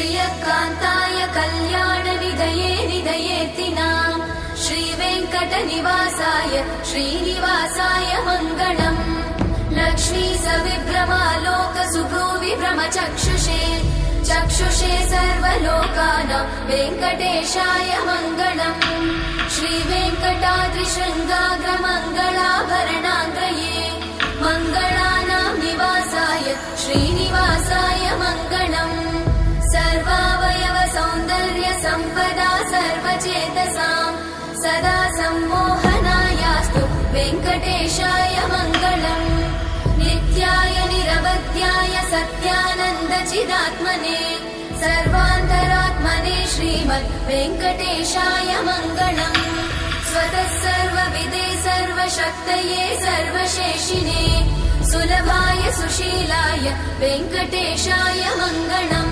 श्रियकान्ताय कल्याणनिधये निधयेतिनाम् श्रीवेङ्कटनिवासाय श्रीनिवासाय मङ्गलम् लक्ष्मी सविभ्रमालोक सुभ्रूविभ्रमचक्षुषे चक्षुषे सर्वलोकानां वेङ्कटेशाय मङ्गलम् श्रीवेङ्कटाद्रिशृङ्गाग्रमङ्गलाभरणाङ्गये मङ्गलानां निवासाय श्रीनिवासाय मङ्गलम् सर्वावयव सौन्दर्य सम्पदा सर्वचेतसां सदा सम्मोहनायास्तु वेङ्कटेशाय मङ्गलम् नित्याय निरवध्याय सत्यानन्दचिदात्मने सर्वान्तरात्मने श्रीमद् वेङ्कटेशाय मङ्गलम् स्वतः सर्वविदे सर्वशक्तये सर्वशेषिने सुलभाय सुशीलाय वेङ्कटेशाय मङ्गलम्